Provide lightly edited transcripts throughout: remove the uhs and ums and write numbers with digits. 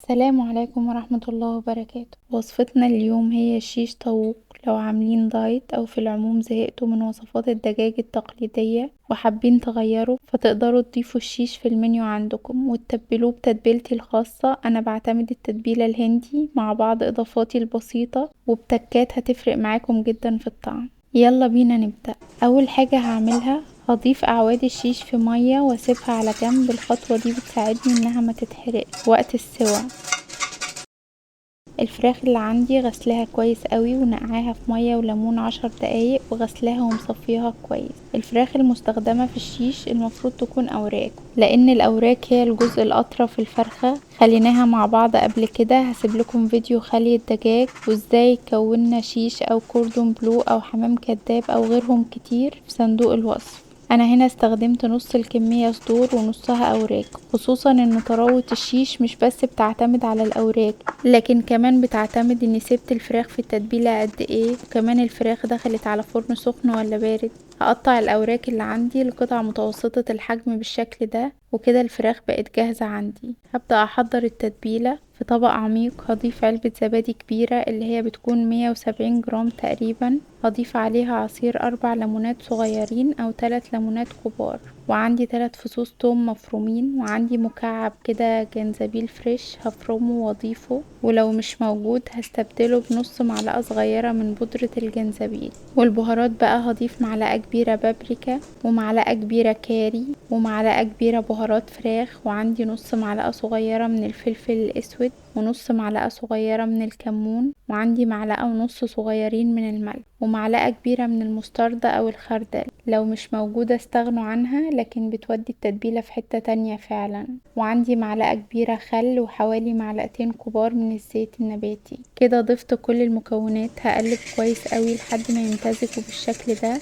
السلام عليكم ورحمة الله وبركاته. وصفتنا اليوم هي شيش طاووق. لو عاملين دايت او في العموم زهقتوا من وصفات الدجاج التقليدية وحابين تغيروا، فتقدروا تضيفوا الشيش في المنيو عندكم وتتبلوه بتتبيلتي الخاصة. انا بعتمد التتبيلة الهندي مع بعض اضافاتي البسيطة، وبتكات هتفرق معاكم جدا في الطعم. يلا بينا نبدأ. اول حاجة هعملها هضيف اعواد الشيش في مية واسيبها على جنب. الخطوة دي بتساعدني انها ما تتحرق وقت السوى. الفراخ اللي عندي غسلاها كويس قوي ونقعاها في مية وليمون 10 دقايق وغسلاها ومصفيها كويس. الفراخ المستخدمة في الشيش المفروض تكون اوراق، لان الاوراق هي الجزء الاطرى في الفرخة. خليناها مع بعض قبل كده. هسيب لكم فيديو خلي الدجاج وازاي كونا شيش او كوردون بلو او حمام كداب او غيرهم كتير في صندوق الوصف. انا هنا استخدمت نص الكمية صدور ونصها اوراق، خصوصا ان طراوة الشيش مش بس بتعتمد على الاوراق، لكن كمان بتعتمد اني سبت الفراخ في التتبيلة قد ايه، وكمان الفراخ دخلت على فرن سخن ولا بارد. هقطع الاوراق اللي عندي لقطع متوسطة الحجم بالشكل ده، وكده الفراخ بقت جاهزة عندي. هبدأ احضر التتبيلة. في طبق عميق هضيف علبة زبادي كبيرة اللي هي بتكون 170 جرام تقريبا. هضيف عليها عصير 4 ليمونات صغيرين او 3 ليمونات كبار، وعندي 3 فصوص توم مفرومين، وعندي مكعب كده جنزبيل فريش هفرمه واضيفه، ولو مش موجود هستبدله بنص معلقة صغيرة من بودرة الجنزبيل. والبهارات بقى هضيف معلقة كبيرة بابريكا، ومعلقة كبيرة كاري، ومعلقة كبيرة بهارات فراخ، وعندي نص معلقة صغيرة من الفلفل الاسود، ونص معلقة صغيرة من الكمون، وعندي معلقة ونص صغيرين من الملح، ومعلقة كبيرة من المستردة او الخردل. لو مش موجودة استغنوا عنها، لكن بتودي التتبيلة في حتة تانية فعلا. وعندي معلقة كبيرة خل، وحوالي معلقتين كبار من الزيت النباتي. كده ضفت كل المكونات. هقلب كويس قوي لحد ما يمتزجوا بالشكل ده،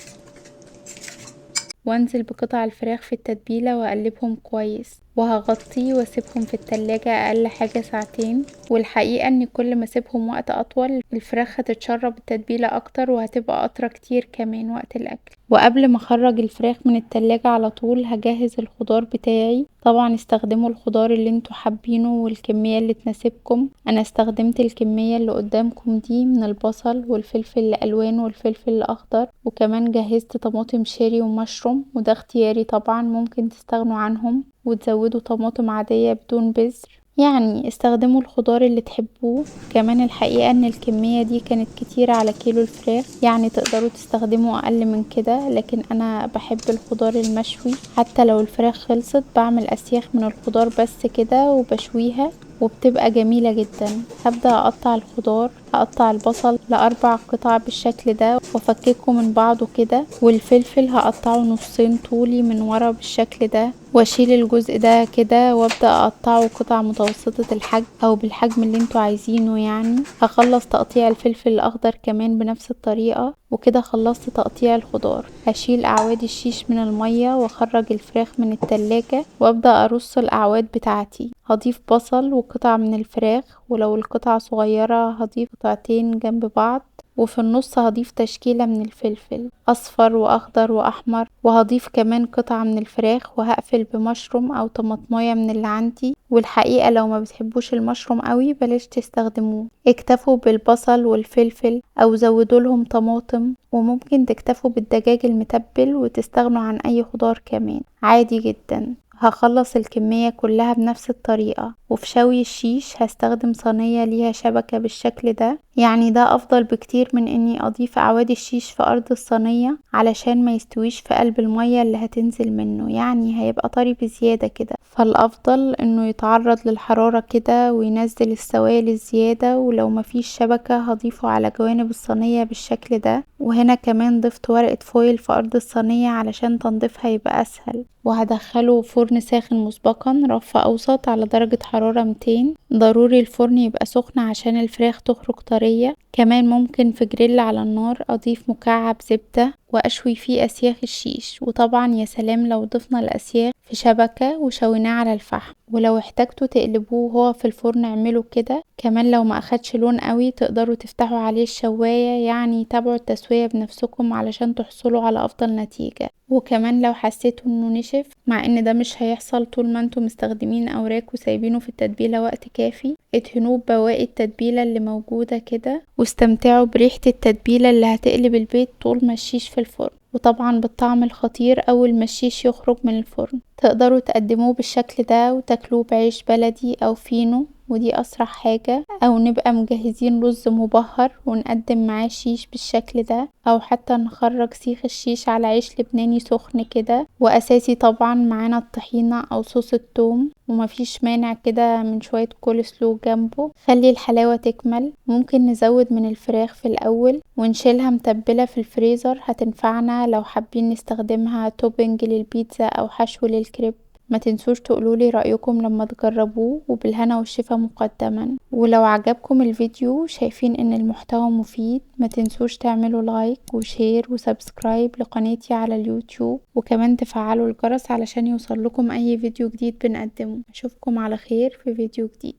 وانزل بقطع الفراخ في التتبيلة واقلبهم كويس، وهغطيه واسيبهم في التلاجة اقل حاجة ساعتين. والحقيقة ان كل ما اسيبهم وقت اطول الفراخ هتتشرب التتبيلة اكتر وهتبقى اطرى كتير كمان وقت الاكل. وقبل ما اخرج الفراخ من التلاجة على طول هجهز الخضار بتاعي. طبعا استخدموا الخضار اللي انتوا حابينه والكمية اللي تناسبكم. انا استخدمت الكمية اللي قدامكم دي من البصل والفلفل الالوان والفلفل الاخضر، وكمان جهزت طماطم شيري ومشروم، وده اختياري طبعا، ممكن تستغنوا عنهم وتزودوا طماطم عادية بدون بذر. يعني استخدموا الخضار اللي تحبوه. كمان الحقيقة ان الكمية دي كانت كتيرة على كيلو الفراخ، يعني تقدروا تستخدموا اقل من كده، لكن انا بحب الخضار المشوي. حتى لو الفراخ خلصت بعمل اسياخ من الخضار بس كده وبشويها، وبتبقى جميلة جدا. هبدأ اقطع الخضار. هقطع البصل لأربع قطع بالشكل ده وافككه من بعضه كده، والفلفل هقطعه نصين طولي من ورا بالشكل ده، واشيل الجزء ده كده وابدأ اقطعه قطع متوسطة الحجم او بالحجم اللي انتوا عايزينه. يعني هخلص تقطيع الفلفل الاخضر كمان بنفس الطريقة، وكده خلصت تقطيع الخضار. هشيل اعواد الشيش من المية واخرج الفراخ من التلاجة وابدأ ارص الاعواد بتاعتي. هضيف بصل وقطع من الفراخ، ولو القطع صغيرة هضيف قطعتين جنب بعض، وفي النص هضيف تشكيلة من الفلفل اصفر واخضر واحمر، وهضيف كمان قطعة من الفراخ، وهقفل بمشروم او طماطمايه من اللي عندي. والحقيقة لو ما بتحبوش المشروم قوي بلاش تستخدموه، اكتفوا بالبصل والفلفل او زودوا لهم طماطم، وممكن تكتفوا بالدجاج المتبل وتستغنوا عن اي خضار كمان عادي جدا. هخلص الكمية كلها بنفس الطريقة. وفي شوي الشيش هستخدم صينية ليها شبكة بالشكل ده، يعني ده افضل بكتير من اني اضيف اعواد الشيش في ارض الصينية علشان ما يستويش في قلب المية اللي هتنزل منه، يعني هيبقى طري بزيادة كده. فالافضل انه يتعرض للحرارة كده وينزل السوائل الزيادة. ولو مفيش شبكة هضيفه على جوانب الصينية بالشكل ده. وهنا كمان ضفت ورقة فويل في ارض الصينية علشان تنظيفها يبقى اسهل. وهدخله فرن ساخن مسبقا رف اوسط على درجة حرارة 200. ضروري الفرن يبقى سخن عشان الفراخ تخرج طرية. كمان ممكن في جريل على النار اضيف مكعب زبدة واشوي فيه اسياخ الشيش، وطبعا يا سلام لو ضفنا الاسياخ في شبكة وشويناه على الفحم. ولو احتاجتوا تقلبوه وهو في الفرن اعملوا كده. كمان لو ما اخدش لون قوي تقدروا تفتحوا عليه الشواية، يعني تابعوا التسوية بنفسكم علشان تحصلوا على افضل نتيجة. وكمان لو حسيتوا انه نشف، مع ان ده مش هيحصل طول ما انتوا مستخدمين اوراق وسايبينه في التتبيلة وقت كافي، ادهنوه ببواقي التتبيلة اللي موجودة كده، واستمتعوا بريحة التتبيلة اللي هتقلب البيت طول ما الشيش في الفرن، وطبعا بالطعم الخطير اول ما الشيش يخرج من الفرن. تقدروا تقدموه بالشكل ده وتاكلوه بعيش بلدي او فينو، ودي اسرع حاجة، او نبقى مجهزين رز مبهر ونقدم معاه شيش بالشكل ده، او حتى نخرج سيخ الشيش على عيش لبناني سخن كده. واساسي طبعا معانا الطحينة او صوص الثوم، ومفيش مانع كده من شوية كول سلو جنبه. خلي الحلاوة تكمل. ممكن نزود من الفراخ في الاول ونشيلها متبلة في الفريزر، هتنفعنا لو حابين نستخدمها توبنج للبيتزا او حشو للكريب. ما تنسوش تقولولي رأيكم لما تجربوه، وبالهنا والشفا مقدما. ولو عجبكم الفيديو شايفين ان المحتوى مفيد، ما تنسوش تعملوا لايك وشير وسبسكرايب لقناتي على اليوتيوب، وكمان تفعلوا الجرس علشان يوصل لكم اي فيديو جديد بنقدمه. اشوفكم على خير في فيديو جديد.